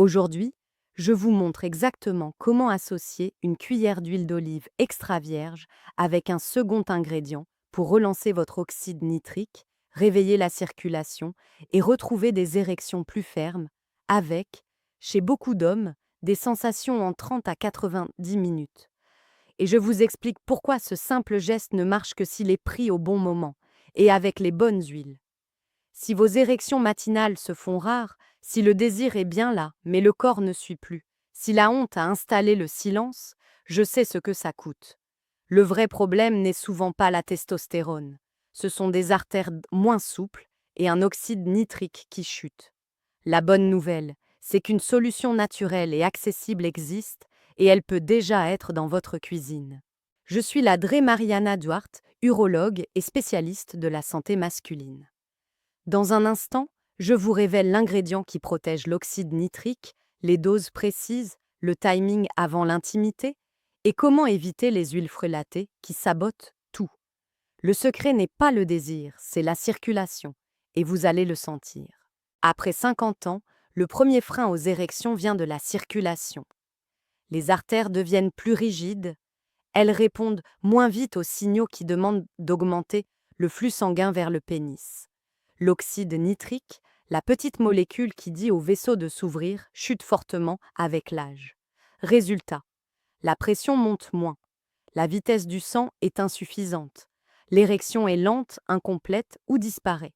Aujourd'hui, je vous montre exactement comment associer une cuillère d'huile d'olive extra vierge avec un second ingrédient pour relancer votre oxyde nitrique, réveiller la circulation et retrouver des érections plus fermes avec, chez beaucoup d'hommes, des sensations en 30 à 90 minutes. Et je vous explique pourquoi ce simple geste ne marche que s'il est pris au bon moment et avec les bonnes huiles. Si vos érections matinales se font rares, si le désir est bien là, mais le corps ne suit plus, si la honte a installé le silence, je sais ce que ça coûte. Le vrai problème n'est souvent pas la testostérone. Ce sont des artères moins souples et un oxyde nitrique qui chute. La bonne nouvelle, c'est qu'une solution naturelle et accessible existe et elle peut déjà être dans votre cuisine. Je suis la Dre Mariana Duarte, urologue et spécialiste de la santé masculine. Dans un instant, je vous révèle l'ingrédient qui protège l'oxyde nitrique, les doses précises, le timing avant l'intimité, et comment éviter les huiles frelatées qui sabotent tout. Le secret n'est pas le désir, c'est la circulation, et vous allez le sentir. Après 50 ans, le premier frein aux érections vient de la circulation. Les artères deviennent plus rigides, elles répondent moins vite aux signaux qui demandent d'augmenter le flux sanguin vers le pénis. L'oxyde nitrique, la petite molécule qui dit au vaisseau de s'ouvrir, chute fortement avec l'âge. Résultat, la pression monte moins, la vitesse du sang est insuffisante, l'érection est lente, incomplète ou disparaît.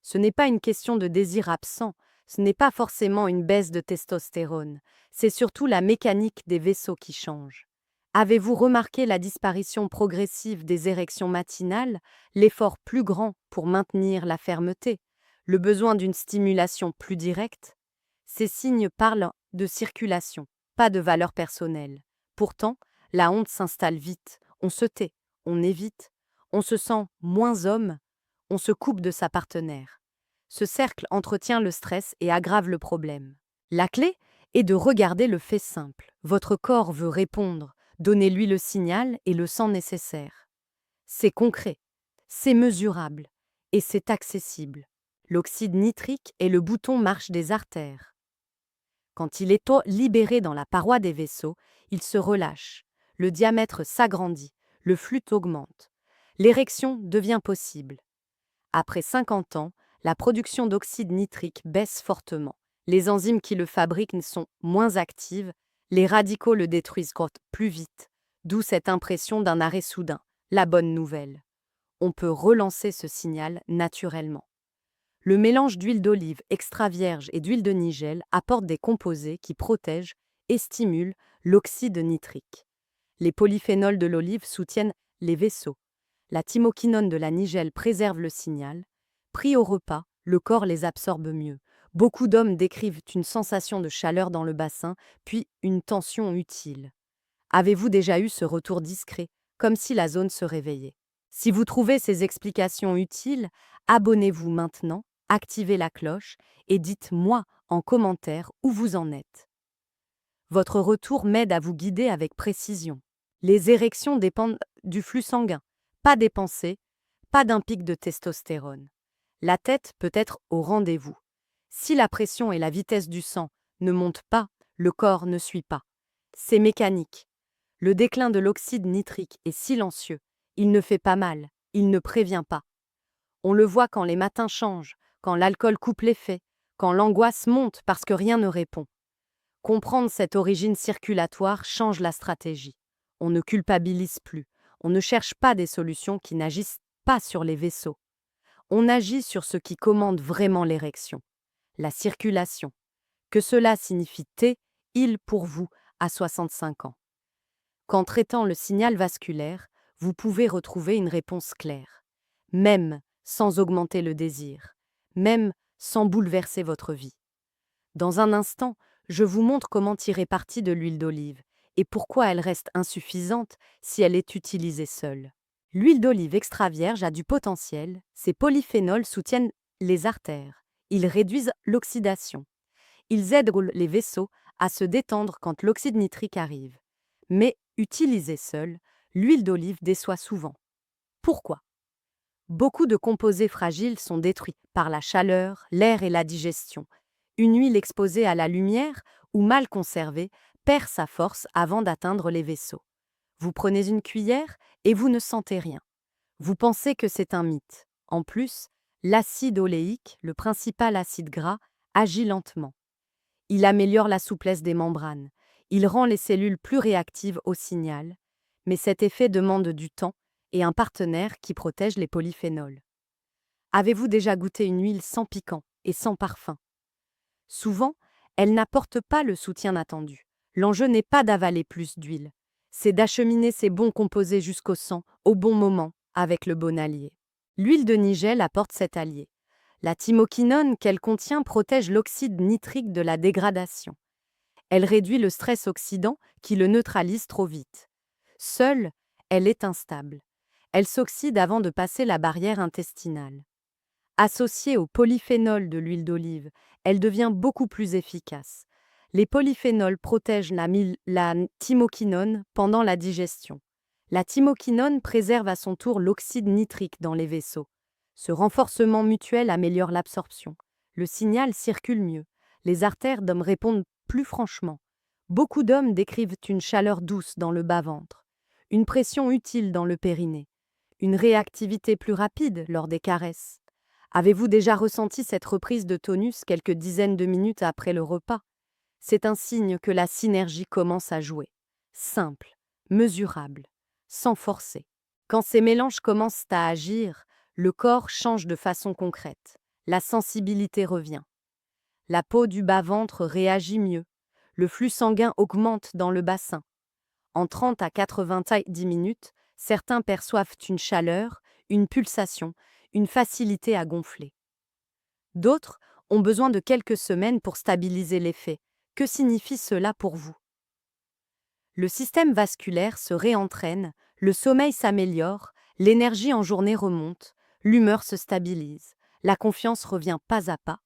Ce n'est pas une question de désir absent, ce n'est pas forcément une baisse de testostérone, c'est surtout la mécanique des vaisseaux qui change. Avez-vous remarqué la disparition progressive des érections matinales, l'effort plus grand pour maintenir la fermeté, le besoin d'une stimulation plus directe? Ces signes parlent de circulation, pas de valeur personnelle. Pourtant, la honte s'installe vite, on se tait, on évite, on se sent moins homme, on se coupe de sa partenaire. Ce cercle entretient le stress et aggrave le problème. La clé est de regarder le fait simple. Votre corps veut répondre, donnez-lui le signal et le sang nécessaire. C'est concret, c'est mesurable et c'est accessible. L'oxyde nitrique est le bouton marche des artères. Quand il est libéré dans la paroi des vaisseaux, il se relâche, le diamètre s'agrandit, le flux augmente. L'érection devient possible. Après 50 ans, la production d'oxyde nitrique baisse fortement. Les enzymes qui le fabriquent sont moins actives, les radicaux le détruisent plus vite, d'où cette impression d'un arrêt soudain. La bonne nouvelle, on peut relancer ce signal naturellement. Le mélange d'huile d'olive extra vierge et d'huile de nigelle apporte des composés qui protègent et stimulent l'oxyde nitrique. Les polyphénols de l'olive soutiennent les vaisseaux. La thymoquinone de la nigelle préserve le signal. Pris au repas, le corps les absorbe mieux. Beaucoup d'hommes décrivent une sensation de chaleur dans le bassin, puis une tension utile. Avez-vous déjà eu ce retour discret, comme si la zone se réveillait? Si vous trouvez ces explications utiles, abonnez-vous maintenant, activez la cloche et dites-moi en commentaire où vous en êtes. Votre retour m'aide à vous guider avec précision. Les érections dépendent du flux sanguin, pas des pensées, pas d'un pic de testostérone. La tête peut être au rendez-vous. Si la pression et la vitesse du sang ne montent pas, le corps ne suit pas. C'est mécanique. Le déclin de l'oxyde nitrique est silencieux. Il ne fait pas mal, il ne prévient pas. On le voit quand les matins changent, quand l'alcool coupe l'effet, quand l'angoisse monte parce que rien ne répond. Comprendre cette origine circulatoire change la stratégie. On ne culpabilise plus. On ne cherche pas des solutions qui n'agissent pas sur les vaisseaux. On agit sur ce qui commande vraiment l'érection, la circulation. Que cela signifie T-il pour vous à 65 ans. Qu'en traitant le signal vasculaire, vous pouvez retrouver une réponse claire, même sans augmenter le désir, même sans bouleverser votre vie. Dans un instant, je vous montre comment tirer parti de l'huile d'olive et pourquoi elle reste insuffisante si elle est utilisée seule. L'huile d'olive extra vierge a du potentiel, ses polyphénols soutiennent les artères, ils réduisent l'oxydation, ils aident les vaisseaux à se détendre quand l'oxyde nitrique arrive. Mais, utilisée seule, l'huile d'olive déçoit souvent. Pourquoi? Beaucoup de composés fragiles sont détruits par la chaleur, l'air et la digestion. Une huile exposée à la lumière ou mal conservé, perd sa force avant d'atteindre les vaisseaux. Vous prenez une cuillère et vous ne sentez rien. Vous pensez que c'est un mythe. En plus, l'acide oléique, le principal acide gras, agit lentement. Il améliore la souplesse des membranes. Il rend les cellules plus réactives au signal. Mais cet effet demande du temps et un partenaire qui protège les polyphénols. Avez-vous déjà goûté une huile sans piquant et sans parfum? Souvent, elle n'apporte pas le soutien attendu. L'enjeu n'est pas d'avaler plus d'huile, c'est d'acheminer ces bons composés jusqu'au sang, au bon moment, avec le bon allié. L'huile de nigel apporte cet allié. La thymoquinone qu'elle contient protège l'oxyde nitrique de la dégradation. Elle réduit le stress oxydant qui le neutralise trop vite. Seule, elle est instable. Elle s'oxyde avant de passer la barrière intestinale. Associée au polyphénol de l'huile d'olive, elle devient beaucoup plus efficace. Les polyphénols protègent la thymoquinone pendant la digestion. La thymoquinone préserve à son tour l'oxyde nitrique dans les vaisseaux. Ce renforcement mutuel améliore l'absorption. Le signal circule mieux. Les artères d'hommes répondent plus franchement. Beaucoup d'hommes décrivent une chaleur douce dans le bas-ventre, une pression utile dans le périnée, une réactivité plus rapide lors des caresses. Avez-vous déjà ressenti cette reprise de tonus quelques dizaines de minutes après le repas? C'est un signe que la synergie commence à jouer. Simple, mesurable, sans forcer. Quand ces mélanges commencent à agir, le corps change de façon concrète. La sensibilité revient. La peau du bas-ventre réagit mieux. Le flux sanguin augmente dans le bassin. En 30 à 90 minutes, certains perçoivent une chaleur, une pulsation, une facilité à gonfler. D'autres ont besoin de quelques semaines pour stabiliser l'effet. Que signifie cela pour vous? Le système vasculaire se réentraîne, le sommeil s'améliore, l'énergie en journée remonte, l'humeur se stabilise, la confiance revient pas à pas,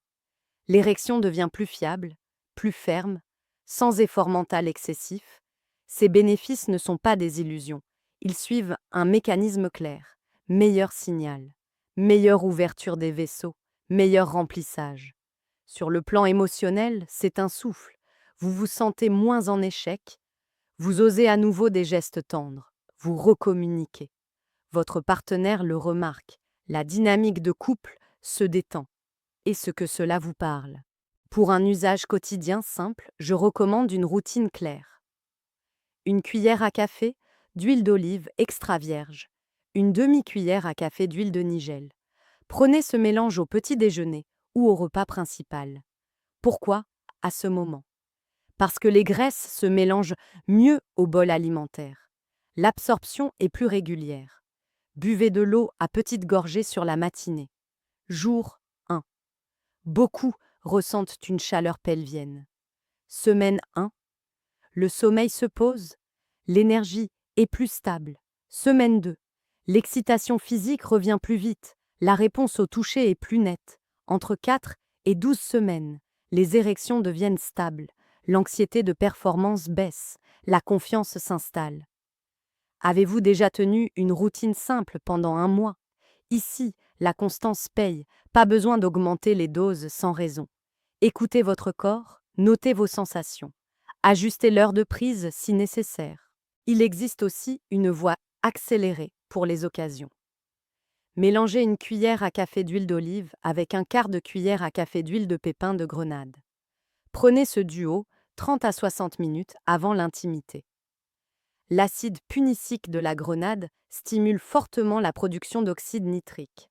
l'érection devient plus fiable, plus ferme, sans effort mental excessif. Ces bénéfices ne sont pas des illusions, ils suivent un mécanisme clair. Meilleur signal, meilleure ouverture des vaisseaux, meilleur remplissage. Sur le plan émotionnel, c'est un souffle. Vous vous sentez moins en échec, vous osez à nouveau des gestes tendres, vous recommuniquez. Votre partenaire le remarque, la dynamique de couple se détend. Est-ce que cela vous parle? Pour un usage quotidien simple, je recommande une routine claire. Une cuillère à café d'huile d'olive extra vierge, une demi-cuillère à café d'huile de nigel. Prenez ce mélange au petit déjeuner ou au repas principal. Pourquoi à ce moment? Parce que les graisses se mélangent mieux au bol alimentaire. L'absorption est plus régulière. Buvez de l'eau à petites gorgées sur la matinée. Jour 1. Beaucoup ressentent une chaleur pelvienne. Semaine 1. Le sommeil se pose. L'énergie est plus stable. Semaine 2. L'excitation physique revient plus vite. La réponse au toucher est plus nette. Entre 4 et 12 semaines, les érections deviennent stables. L'anxiété de performance baisse. La confiance s'installe. Avez-vous déjà tenu une routine simple pendant un mois? Ici, la constance paye. Pas besoin d'augmenter les doses sans raison. Écoutez votre corps, notez vos sensations. Ajustez l'heure de prise si nécessaire. Il existe aussi une voie accélérée pour les occasions. Mélangez une cuillère à café d'huile d'olive avec un quart de cuillère à café d'huile de pépins de grenade. Prenez ce duo 30 à 60 minutes avant l'intimité. L'acide punicique de la grenade stimule fortement la production d'oxyde nitrique.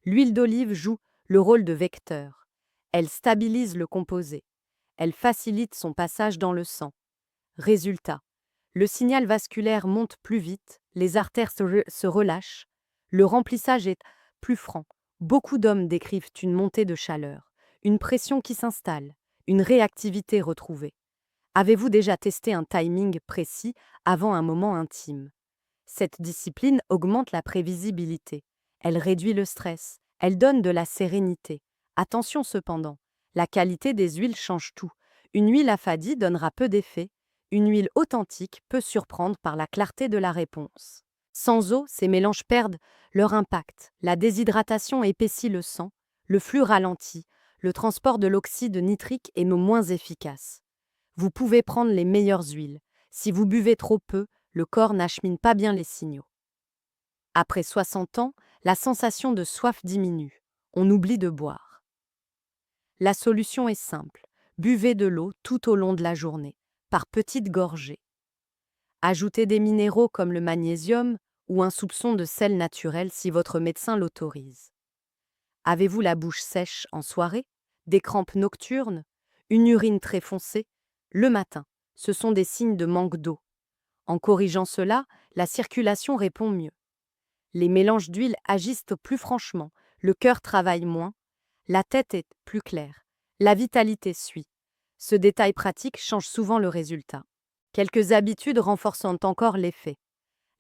L'huile d'olive joue le rôle de vecteur. Elle stabilise le composé. Elle facilite son passage dans le sang. Résultat, le signal vasculaire monte plus vite, les artères se relâchent, le remplissage est plus franc. Beaucoup d'hommes décrivent une montée de chaleur, une pression qui s'installe, une réactivité retrouvée. Avez-vous déjà testé un timing précis avant un moment intime? Cette discipline augmente la prévisibilité. Elle réduit le stress. Elle donne de la sérénité. Attention cependant, la qualité des huiles change tout. Une huile affadie donnera peu d'effet. Une huile authentique peut surprendre par la clarté de la réponse. Sans eau, ces mélanges perdent leur impact. La déshydratation épaissit le sang, le flux ralentit, le transport de l'oxyde nitrique est moins efficace. Vous pouvez prendre les meilleures huiles. Si vous buvez trop peu, le corps n'achemine pas bien les signaux. Après 60 ans, la sensation de soif diminue. On oublie de boire. La solution est simple. Buvez de l'eau tout au long de la journée, par petites gorgées. Ajoutez des minéraux comme le magnésium ou un soupçon de sel naturel si votre médecin l'autorise. Avez-vous la bouche sèche en soirée? Des crampes nocturnes? Une urine très foncée? Le matin, ce sont des signes de manque d'eau. En corrigeant cela, la circulation répond mieux. Les mélanges d'huile agissent plus franchement, le cœur travaille moins, la tête est plus claire, la vitalité suit. Ce détail pratique change souvent le résultat. Quelques habitudes renforcent encore l'effet.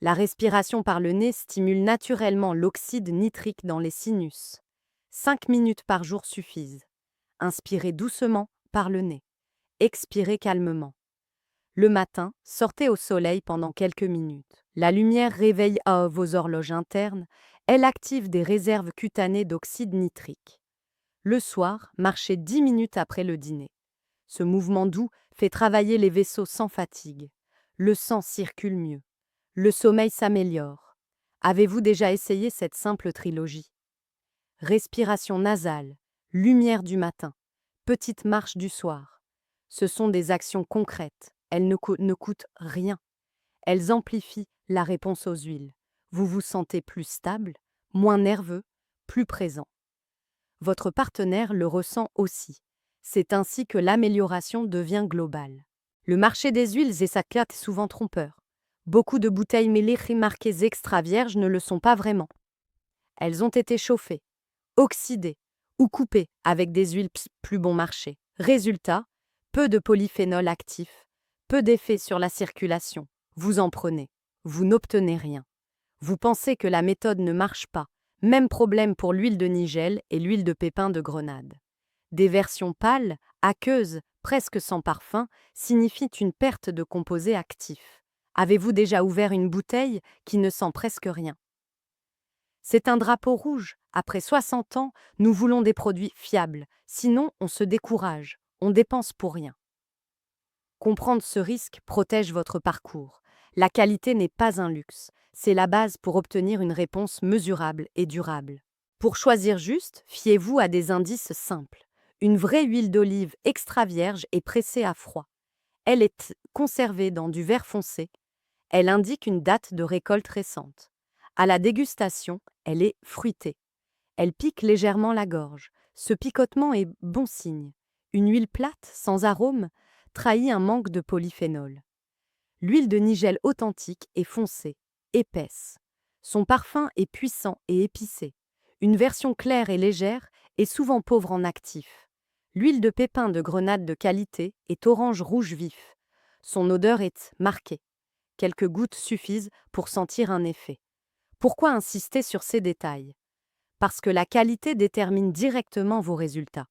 La respiration par le nez stimule naturellement l'oxyde nitrique dans les sinus. 5 minutes par jour suffisent. Inspirez doucement par le nez. Expirez calmement. Le matin, sortez au soleil pendant quelques minutes. La lumière réveille vos horloges internes. Elle active des réserves cutanées d'oxyde nitrique. Le soir, marchez 10 minutes après le dîner. Ce mouvement doux fait travailler les vaisseaux sans fatigue. Le sang circule mieux. Le sommeil s'améliore. Avez-vous déjà essayé cette simple trilogie? Respiration nasale, lumière du matin, petite marche du soir. Ce sont des actions concrètes. Elles ne coûtent rien. Elles amplifient la réponse aux huiles. Vous vous sentez plus stable, moins nerveux, plus présent. Votre partenaire le ressent aussi. C'est ainsi que l'amélioration devient globale. Le marché des huiles et sa est souvent trompeur. Beaucoup de bouteilles mêlées marquées extra vierges ne le sont pas vraiment. Elles ont été chauffées, oxydées ou coupées avec des huiles plus bon marché. Résultat, peu de polyphénol actif, peu d'effet sur la circulation. Vous en prenez, vous n'obtenez rien. Vous pensez que la méthode ne marche pas. Même problème pour l'huile de nigel et l'huile de pépin de grenade. Des versions pâles, aqueuses, presque sans parfum, signifient une perte de composés actifs. Avez-vous déjà ouvert une bouteille qui ne sent presque rien? C'est un drapeau rouge. Après 60 ans, nous voulons des produits fiables. Sinon, on se décourage. On dépense pour rien. Comprendre ce risque protège votre parcours. La qualité n'est pas un luxe. C'est la base pour obtenir une réponse mesurable et durable. Pour choisir juste, fiez-vous à des indices simples. Une vraie huile d'olive extra vierge est pressée à froid. Elle est conservée dans du verre foncé. Elle indique une date de récolte récente. À la dégustation, elle est fruitée. Elle pique légèrement la gorge. Ce picotement est bon signe. Une huile plate, sans arôme, trahit un manque de polyphénol. L'huile de nigel authentique est foncée, épaisse. Son parfum est puissant et épicé. Une version claire et légère est souvent pauvre en actifs. L'huile de pépin de grenade de qualité est orange-rouge vif. Son odeur est marquée. Quelques gouttes suffisent pour sentir un effet. Pourquoi insister sur ces détails? Parce que la qualité détermine directement vos résultats.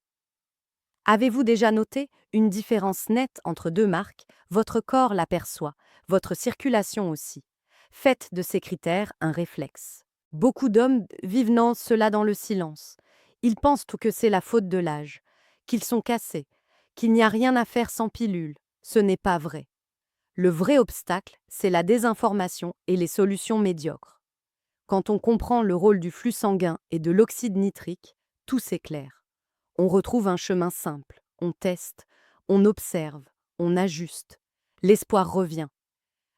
Avez-vous déjà noté une différence nette entre deux marques? Votre corps l'aperçoit, votre circulation aussi. Faites de ces critères un réflexe. Beaucoup d'hommes vivent cela dans le silence. Ils pensent que c'est la faute de l'âge, qu'ils sont cassés, qu'il n'y a rien à faire sans pilule. Ce n'est pas vrai. Le vrai obstacle, c'est la désinformation et les solutions médiocres. Quand on comprend le rôle du flux sanguin et de l'oxyde nitrique, tout s'éclaire. On retrouve un chemin simple, on teste, on observe, on ajuste. L'espoir revient.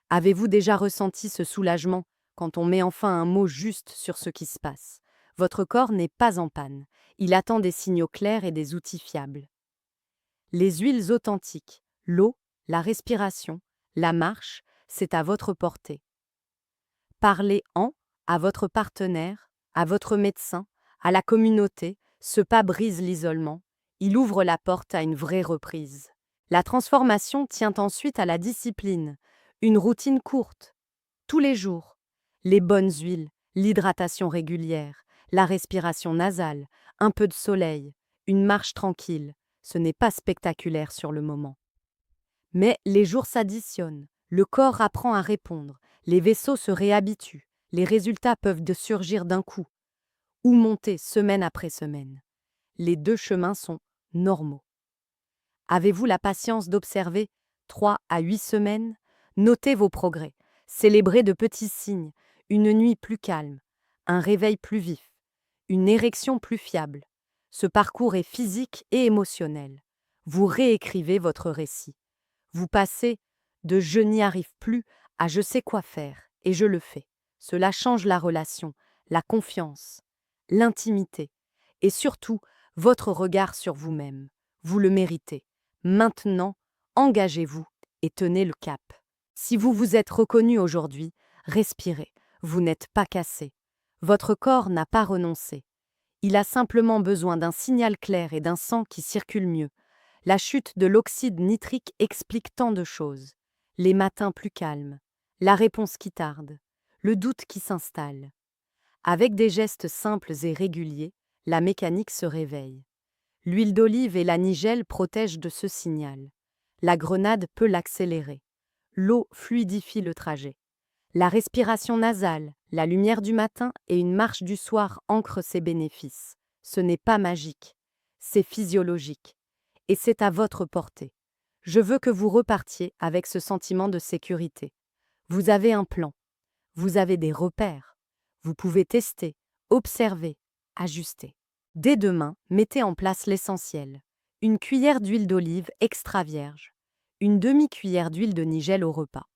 Avez-vous déjà ressenti ce soulagement quand on met enfin un mot juste sur ce qui se passe? Votre corps n'est pas en panne. Il attend des signaux clairs et des outils fiables. Les huiles authentiques, l'eau, la respiration, la marche, c'est à votre portée. Parlez à votre partenaire, à votre médecin, à la communauté. Ce pas brise l'isolement, il ouvre la porte à une vraie reprise. La transformation tient ensuite à la discipline, une routine courte, tous les jours, les bonnes huiles, l'hydratation régulière, la respiration nasale, un peu de soleil, une marche tranquille. Ce n'est pas spectaculaire sur le moment. Mais les jours s'additionnent, le corps apprend à répondre, les vaisseaux se réhabituent, les résultats peuvent surgir d'un coup, ou monter semaine après semaine. Les deux chemins sont normaux. Avez-vous la patience d'observer 3 à 8 semaines? Notez vos progrès. Célébrez de petits signes. Une nuit plus calme, un réveil plus vif, une érection plus fiable. Ce parcours est physique et émotionnel. Vous réécrivez votre récit. Vous passez de je n'y arrive plus à je sais quoi faire et je le fais. Cela change la relation, la confiance, l'intimité et surtout votre regard sur vous-même. Vous le méritez. Maintenant, engagez-vous et tenez le cap. Si vous vous êtes reconnu aujourd'hui, respirez. Vous n'êtes pas cassé. Votre corps n'a pas renoncé. Il a simplement besoin d'un signal clair et d'un sang qui circule mieux. La chute de l'oxyde nitrique explique tant de choses. Les matins plus calmes, la réponse qui tarde, le doute qui s'installe. Avec des gestes simples et réguliers, la mécanique se réveille. L'huile d'olive et la nigelle protègent de ce signal. La grenade peut l'accélérer. L'eau fluidifie le trajet. La respiration nasale, la lumière du matin et une marche du soir ancrent ses bénéfices. Ce n'est pas magique, c'est physiologique. Et c'est à votre portée. Je veux que vous repartiez avec ce sentiment de sécurité. Vous avez un plan, vous avez des repères. Vous pouvez tester, observer, ajuster. Dès demain, mettez en place l'essentiel. Une cuillère d'huile d'olive extra vierge, une demi-cuillère d'huile de nigelle au repas.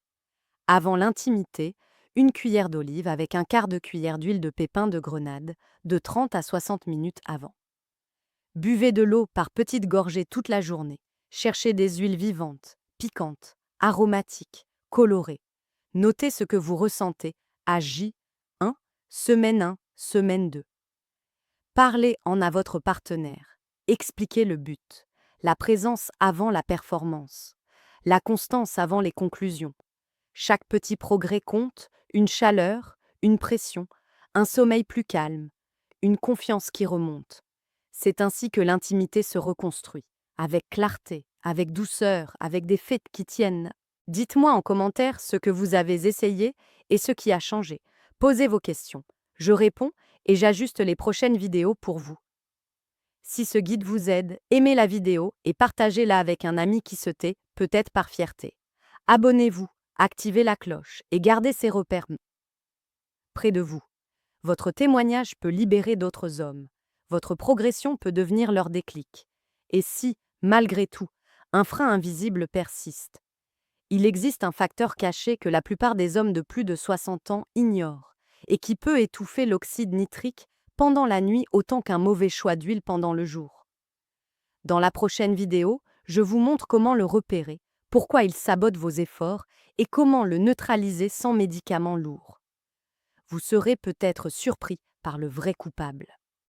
Avant l'intimité, une cuillère d'olive avec un quart de cuillère d'huile de pépin de grenade de 30 à 60 minutes avant. Buvez de l'eau par petites gorgées toute la journée. Cherchez des huiles vivantes, piquantes, aromatiques, colorées. Notez ce que vous ressentez à J1, semaine 1, semaine 2. Parlez en à votre partenaire. Expliquez le but. La présence avant la performance. La constance avant les conclusions. Chaque petit progrès compte, une chaleur, une pression, un sommeil plus calme, une confiance qui remonte. C'est ainsi que l'intimité se reconstruit, avec clarté, avec douceur, avec des faits qui tiennent. Dites-moi en commentaire ce que vous avez essayé et ce qui a changé. Posez vos questions. Je réponds et j'ajuste les prochaines vidéos pour vous. Si ce guide vous aide, aimez la vidéo et partagez-la avec un ami qui se tait, peut-être par fierté. Abonnez-vous, activez la cloche et gardez ces repères près de vous. Votre témoignage peut libérer d'autres hommes. Votre progression peut devenir leur déclic. Et si, malgré tout, un frein invisible persiste, il existe un facteur caché que la plupart des hommes de plus de 60 ans ignorent et qui peut étouffer l'oxyde nitrique pendant la nuit autant qu'un mauvais choix d'huile pendant le jour. Dans la prochaine vidéo, je vous montre comment le repérer, pourquoi il sabote vos efforts et comment le neutraliser sans médicaments lourds. Vous serez peut-être surpris par le vrai coupable.